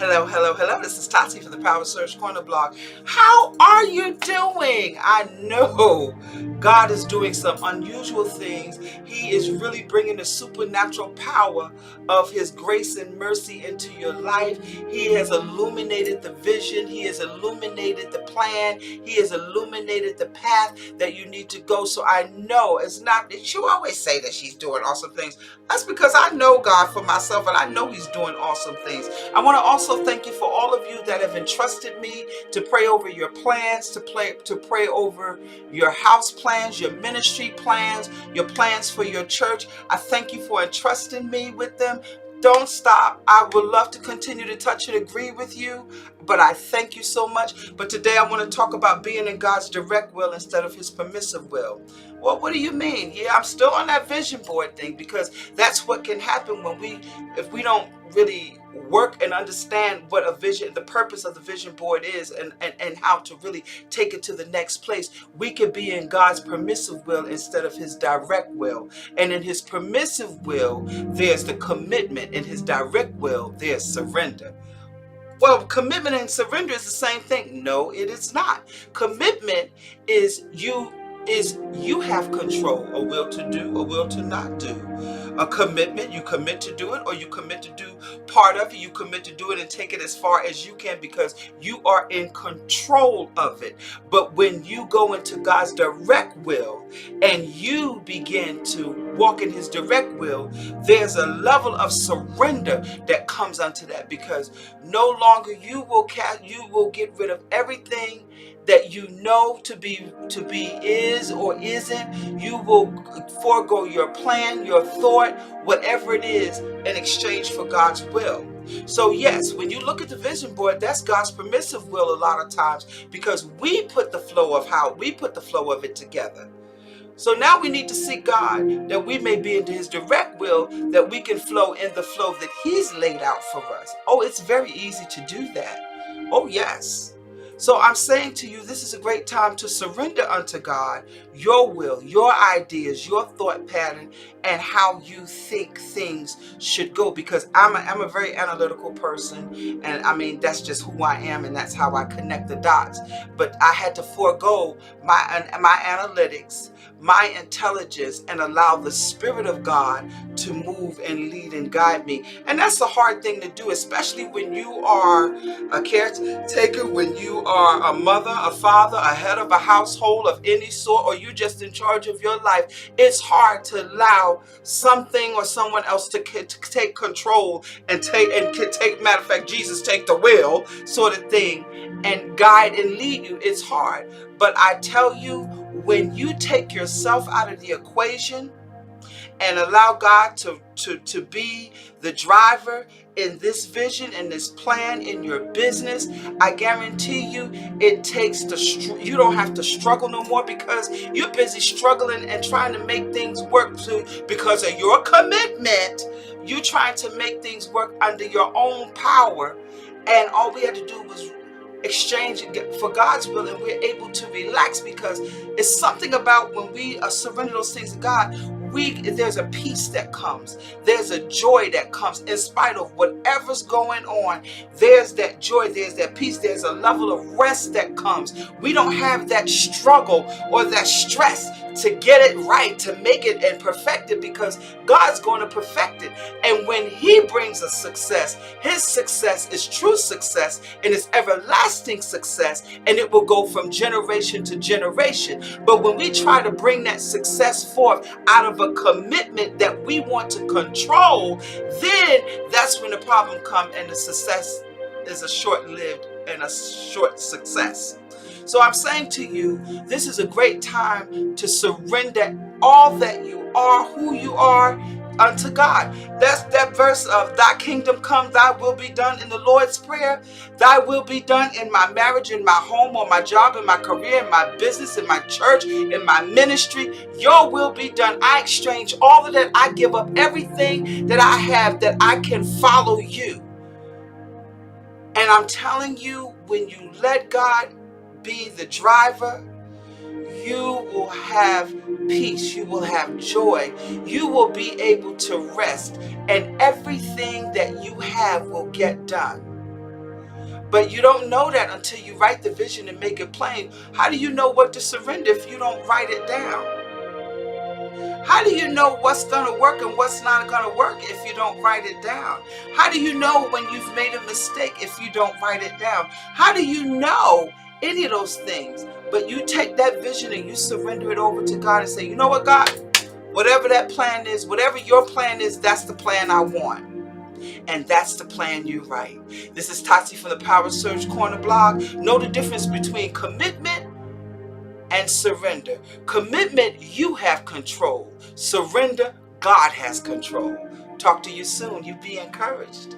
Hello, hello, hello. This is Tati from the Power Surge Corner blog. How are you doing? I know God is doing some unusual things. He is really bringing the supernatural power of His grace and mercy into your life. He has illuminated the vision. He has illuminated the plan. He has illuminated the path that you need to go. So I know it's not that you always say that she's doing awesome things. That's because I know God for myself, and I know He's doing awesome things. I want to also thank you for all of you that have entrusted me to pray over your plans, to pray over your house plans, your ministry plans, your plans for your church. I thank you for entrusting me with them. Don't stop. I would love to continue to touch and agree with you, but I thank you so much. But today I want to talk about being in God's direct will instead of His permissive will. Well, what do you mean? Yeah, I'm still on that vision board thing, because that's what can happen if we don't really work and understand what a vision, the purpose of the vision board is, and how to really take it to the next place. We could be in God's permissive will instead of His direct will. And in His permissive will, there's the commitment. In His direct will, there's surrender. Well, commitment and surrender is the same thing. No, it is not. Commitment is you have control, a will to do, a will to not do. A commitment, you commit to do it, or you commit to do part of it. You commit to do it and take it as far as you can because you are in control of it. But when you go into God's direct will and you begin to walk in His direct will, there's a level of surrender that comes unto that, because no longer you will get rid of everything that you know to be is or isn't. You will forego your plan, your thought, whatever it is, in exchange for God's will. So yes, when you look at the vision board, that's God's permissive will a lot of times, because we put the flow of it together. So now we need to seek God that we may be into His direct will, that we can flow in the flow that He's laid out for us. Oh, it's very easy to do that. Oh, yes. So I'm saying to you, this is a great time to surrender unto God your will, your ideas, your thought pattern, and how you think things should go. Because I'm a very analytical person, and I mean, that's just who I am, and that's how I connect the dots. But I had to forego my analytics, my intelligence, and allow the Spirit of God to move and lead and guide me. And that's a hard thing to do, especially when you are a caretaker, when you are a mother, a father, a head of a household of any sort, or you're just in charge of your life. It's hard to allow something or someone else to take control and matter of fact, Jesus take the wheel sort of thing, and guide and lead you. It's hard. But I tell you, when you take yourself out of the equation and allow God to be the driver in this vision, in this plan, in your business, I guarantee you it takes you don't have to struggle no more, because you're busy struggling and trying to make things work because of your commitment. You're trying to make things work under your own power, and all we had to do was exchange for God's will, and we're able to relax, because it's something about when we surrender those things to God. There's a peace that comes, there's a joy that comes in spite of whatever's going on. There's that joy, there's that peace, there's a level of rest that comes. We don't have that struggle or that stress to get it right, to make it and perfect it, because God's going to perfect it. And when He brings us success, His success is true success, and it's everlasting success, and it will go from generation to generation. But when we try to bring that success forth out of a commitment that we want to control, then that's when the problem comes, and the success is a short-lived and a short success. So I'm saying to you, this is a great time to surrender all that you are, who you are, unto God. That's that verse of "Thy kingdom come, Thy will be done" in the Lord's Prayer. Thy will be done in my marriage, in my home, on my job, in my career, in my business, in my church, in my ministry. Your will be done. I exchange all of that. I give up everything that I have, that I can follow you. And I'm telling you, when you let God be the driver, you will have peace, you will have joy, you will be able to rest, and everything that you have will get done. But you don't know that until you write the vision and make it plain. How do you know what to surrender if you don't write it down? How do you know what's going to work and what's not going to work if you don't write it down? How do you know when you've made a mistake if you don't write it down? How do you know any of those things? But you take that vision and you surrender it over to God and say, you know what, God? Whatever that plan is, whatever your plan is, that's the plan I want. And that's the plan you write. This is Tati from the Power Surge Corner blog. Know the difference between commitment and surrender. Commitment, you have control. Surrender, God has control. Talk to you soon. You be encouraged.